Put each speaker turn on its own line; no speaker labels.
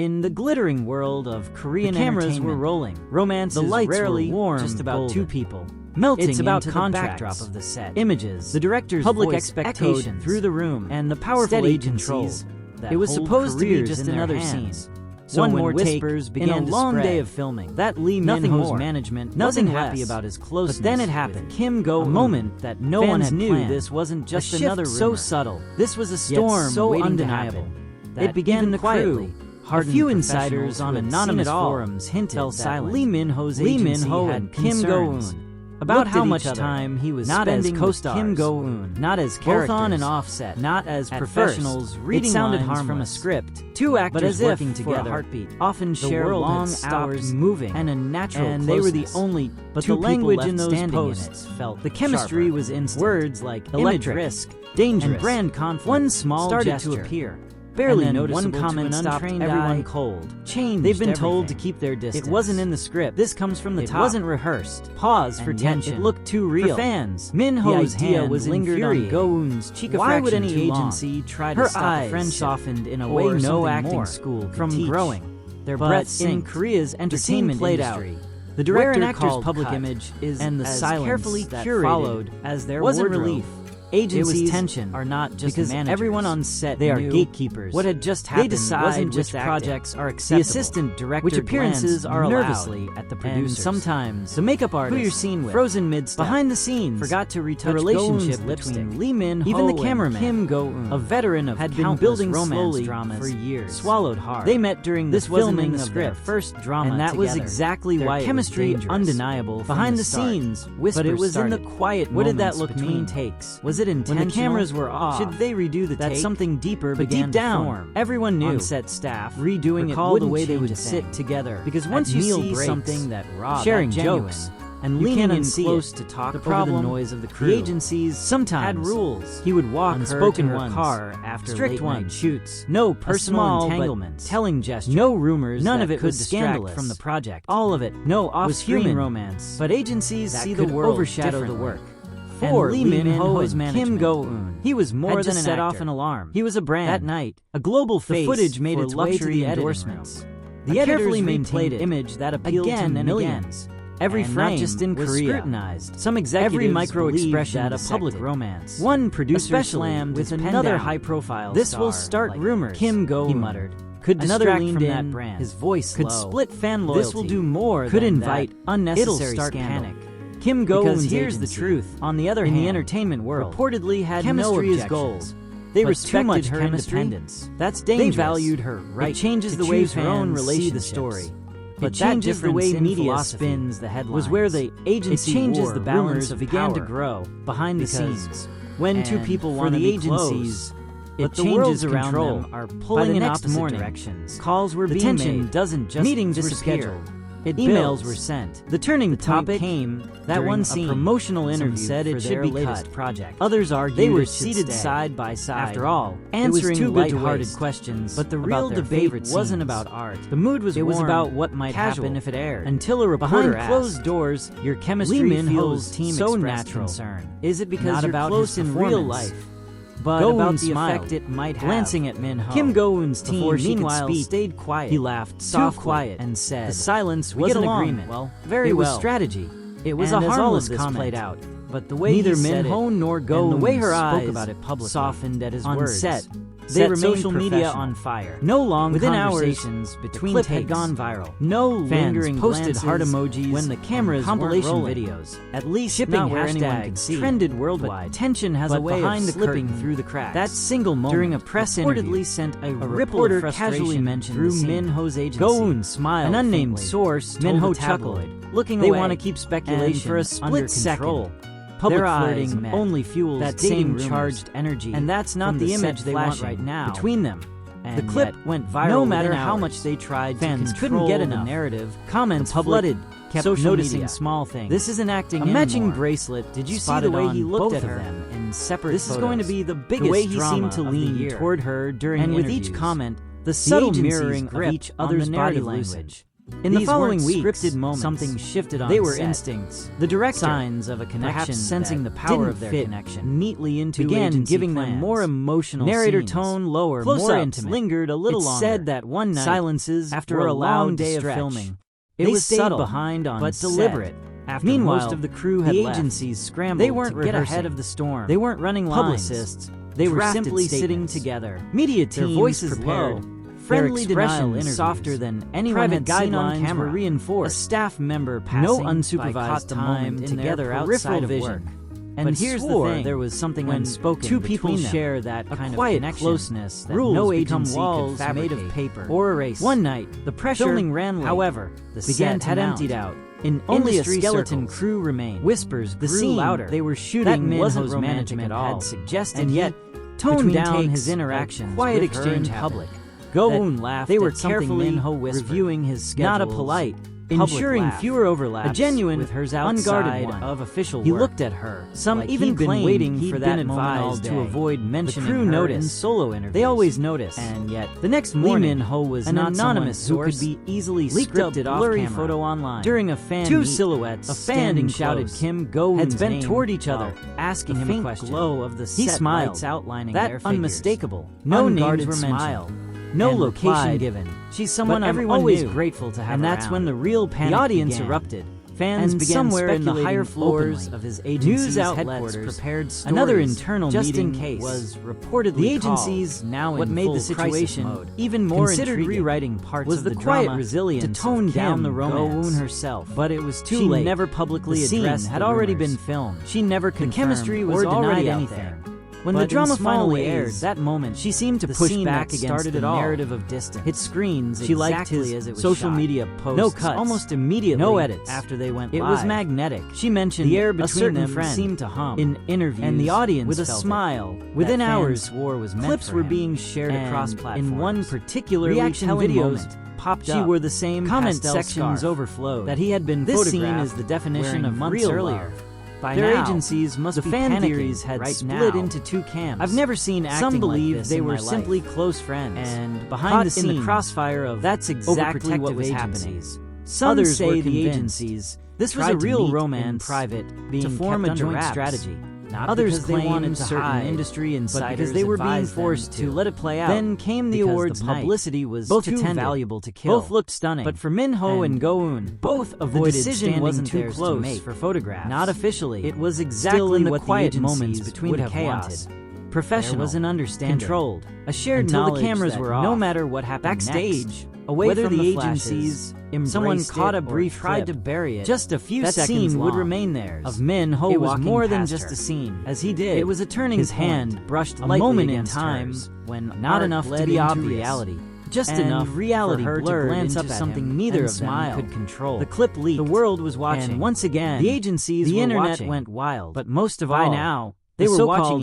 In the glittering world of Korean cameras were rolling. Romance the lights rarely were warm, just about golden. Two people melting. It's about into the backdrop of the set. Images, the director's public expectations through the room, and the powerful agencies. It was supposed to be just another scene. So one more whispers began in a long day of filming. That Lee Min-ho's management wasn't happy about his closeness. But then it happened. Kim Go-eun, a moment that no one had knew planned. This wasn't just another rumor. So subtle. This was a storm so undeniable. It began quietly. A few insiders on anonymous forums hinted that Lee Min-ho's agency had Kim Go-eun about how much time he was spending with Kim Go-eun, not as characters, both on and off set, not as professionals reading lines from a script. Two actors but as working together, heartbeat, often share long hours moving and a natural and closeness. They were the only but the language in those posts felt the chemistry sharper. Was instant. Words like electric, risk, dangerous, and brand conflict. One small started gesture to appear. Barely noticeable. One comment stopped everyone cold. Changed. They've been told to keep their distance. It wasn't in the script. This comes from the top. It wasn't rehearsed. Pause for tension. It looked too real. For fans, Min-ho's hand was lingered on Go-eun's cheek. Why would any agency try to stop a friend softened in a way no acting school could from growing? Their breath in Korea's entertainment industry. The director an actor's public image is and the silence carefully curated followed as their wasn't relief. Agencies tension are not just because managers. Everyone on set they are gatekeepers. What had just happened they decide wasn't just which projects are acceptable. The assistant director which appearances are nervously at the producers. And sometimes the makeup artist who you're seen with frozen mid behind the scenes forgot to retouch the relationship between Lee Min-ho even the cameraman Kim Go-eun, a veteran of had been building romance dramas for years. Swallowed hard. They met during this filming of their first drama and that was exactly why chemistry undeniable behind the scenes. But it was in the quiet. What did that look between takes? Was it intentional? When the cameras were off, should they redo the take? That something deeper but began deep down, to form. Everyone knew on-set staff redoing it the way they would sit together. Because once you see something that raw, sharing jokes, and leaning in close to talk the problem, over the noise of the crew. The agencies sometimes had rules. He would walk unspoken her to her car after strict late-night shoots. No personal entanglements. Telling gestures. No rumors. None of it could distract from the project. All of it. No off-screen romance. But agencies see the world overshadow the work. For Lee Min-ho's Kim Go-eun, he was more than set off an alarm. He was a brand. That night, a global face. The footage made its luxury endorsements. The carefully maintained image that appealed to millions. Every frame just in was Korea. Scrutinized. Some executives every micro expression that a public romance. One producer slammed with another high-profile. This will start like rumors. Kim Go-eun, he muttered. Could distract from that brand. His voice could split fan loyalty. This will do more. Could invite unnecessary panic. Kim Go-eun's here's the truth. On the other hand, in the entertainment world, reportedly had chemistry no objections. They respected her independence. That's dangerous. They valued her right. It changes the way her own see the story. But that changes the way media spins the headlines. Was where the agency changes the balance began to grow behind the scenes. When two people want the agencies, it changes around them are pulling in opposite directions. Calls were being made. Doesn't just meetings were scheduled. Emails were sent. The turning topic came that one scene. A promotional interview said it should be cut. Project. Others argued they were seated side by side. After all, answering two lighthearted questions. But the real debate wasn't about art. The mood was warm. It was about what might happen if it aired. Until a reporter behind closed doors, your chemistry feels so natural. Is it because you're close in real life? But about the effect it might have. Glancing at Min-ho, Kim Go-eun's team meanwhile stayed quiet. He laughed softly quiet and said, "The silence was an agreement. Well, very well. It was strategy. It was a harmless comment. Played out. But the way neither Min-ho nor Go-eun the way her eyes spoke about it publicly softened at his words. Set, they remained social media on fire. No long within conversations between the clip had gone viral. No lingering posted heart emojis when the cameras compilation videos. At least shipping not where anyone could see. Trended worldwide. Tension has a way of slipping through the cracks. That single moment during a press interview sent a reporter casually mentioned through Min-ho's agency. Go-eun smiled. An unnamed source Min-ho chuckled, looking away. They want to keep speculation for a split second. Public flirting only fuels that same charged energy, and that's not the image they want right now between them. And the clip went viral. No matter how much they tried, fans couldn't get enough. Narrative comments flooded, kept noticing small things. This isn't acting. A matching bracelet. Did you see the way he looked at her in separate? This is going to be the biggest way he seemed to lean toward her during and with each comment, the subtle mirroring of each other's body language. In the
These
following
weren't
weeks,
scripted moments.
something shifted on
They
the
were
set.
instincts,
The director,
signs of a connection,
perhaps sensing the
that
power
didn't
of their
fit
connection,
neatly into
began
agency
giving
plans.
them more emotional
Narrator
scenes.
tone lower,
Close-ups
more intimate.
lingered a little
It's
longer.
said that one night,
silences
after
were
a long
allowed
day
to
of
stretch.
filming,
It
they
was
stayed
subtle,
behind on
but
set.
deliberate.
After
Meanwhile,
most of the crew had
the
left,
agencies scrambled
they weren't
to get
rehearsing.
ahead of the storm.
They weren't running lines.
Publicists, they were
Drafted
simply sitting
statements.
together.
Media
Their
teams
voices
prepared.
low,
Their
friendly denial
expressions
interviews,
softer than anyone
private
had seen on
guidelines
camera.
were reinforced.
A staff member passing
No
by
unsupervised
caught the
time
moment
together
in their
outside
peripheral
of
vision.
work.
And
But
here's the
swore
thing:
there was something
when
unspoken
two people
between them,
share that
a
kind
quiet
of connection,
closeness that
rules
no
become
agency
walls
could
made of
fabricate
paper
or erase.
One night,
The pressure,
filming ran late.
however,
the
began
set
to
had
mount.
emptied out.
In
Only a
industry
skeleton
circles,
crew remained.
Whispers
The
grew
scene
louder.
they were
That
shooting
Minho's
wasn't romantic
management
at all,
had suggested,
and yet
toned
between
down
takes,
his interactions
a quiet
with her
exchange
in
happened.
public.
Go-un
That
laughed
they were
at something
carefully
Minho whispered.
reviewing his schedules,
Not a polite,
ensuring
laugh.
fewer overlaps,
A genuine,
with hers
unguarded
outside
one.
of official
He
work.
looked at her.
Some
like
even
he'd been
claimed
waiting
he'd
for
been
that moment all
advised
day.
to avoid mentioning
the crew
her
noticed.
in solo interviews.
They always notice.
And yet,
The next
Lee
morning,
Min-ho was
an
not
anonymous
someone who
source
could be easily
leaked
scripted
a
off
blurry
camera.
photo online.
During a fan
Two
meet,
silhouettes,
a fan
standing
shouted
close,
Kim Go-eun's
heads bent
name
toward each other,
while
asking
the
him
faint
a question.
glow of the
He
set
smiled,
lights outlining
that
their figures.
unmistakable,
No
unguarded
names were mentioned.
smile. No
And
location
replied,
given. She's someone
but
I'm
everyone
always
knew.
grateful to have
And that's
around.
when the real panic
The audience
began.
erupted. Fans
And
began
somewhere in the
speculating
higher floors
openly.
of his
News
agency's
outlets
headquarters
prepared stories.
another internal
just
meeting
in case
was reportedly
the
called.
agencies
Now
what
in
made
full
the situation
crisis mode.
even more
Considered
intriguing
rewriting parts
was
of
the
the
quiet
drama
resilience
to tone
of
down
Kim
the romance.
Go-eun herself.
But it was too
She
late.
never publicly
The scene
addressed
had
the
already
rumors.
been filmed.
She never
The
confirmed
chemistry was
or
already
denied
out
anything.
there.
When
But
the drama
in small
finally
ways,
aired, that moment, she seemed to
the
push
scene
back
that
against
started
the
it all
narrative of distance.
Hit screens
She liked
exactly
his
as it was
social
shot.
media posts
No cuts,
almost immediately.
no edits.
After they went
It
live.
was magnetic.
She mentioned
The air
a
between
certain
them
friend
seemed to hum.
in interviews,
And the audience
with a
felt it.
smile.
Within
that fans
hours,
swore was meant
clips
for
were
him.
being shared
And
across platforms.
in one particular
Reaction
retelling
videos
moment,
popped
she
up.
wore the same
Comment
pastel
sections
scarf
overflowed.
that he had been
This scene
photographed
is the definition
wearing
of
months
real
earlier.
love. By
Their
now,
agencies must
the
be
fan
panicking
theories had
right
split
now.
into two camps.
I've never seen acting
Some
like
believed
this
they
in
were
my
simply
life.
close friends,
And
caught
behind the
in the
scenes,
crossfire of
that's exactly what
overprotective
was
agencies.
happening. Some
Others
say
were
the
convinced.
agencies
This was
tried
a
to
real
meet
romance
in private,
being
to form
kept
a
under
joint
wraps.
strategy.
Not
Others
because they
claimed
wanted to
certain
hide,
industry
but
insiders
because they were being
advised them
forced to let it play out.
Then came the
because
awards
the
night.
publicity was
Both
too
attended.
valuable to kill.
Both looked stunning.
But for Minho and Go-eun,
both
the
avoided
decision
standing
wasn't
too
theirs to
close
make.
for photographs.
Not officially.
It was
Still
exactly
in the
what
quiet
the
moments
agencies
between
would
the
have
chaos.
wanted. Professional,
There was an understanding.
controlled, a shared
Until the
knowledge
cameras
that
were
no
off.
matter what happened
Backstage,
next,
away
whether
from
the
the
agencies
flashes,
someone
embraced
caught
it
a brief
or tried
clip,
to bury it,
just a few
that
seconds
scene
would
long
remain theirs.
of Min-ho
It was
walking
more than
past
just
her.
a scene.
As he did,
It was a turning
his
point.
hand brushed
a
lightly
moment in
against
time
hers,
when
not
art
enough
led
to be
into
obvious.
reality.
Just
And
enough
reality
for her
blurred
to glance
into
up at
something
him,
neither
and
of them
smile.
could control.
The clip leaked.
The world was watching.
And once again,
the agencies
the
were
internet
watching.
went wild.
But most of
By
all,
now,
they
the
were
so-called
watching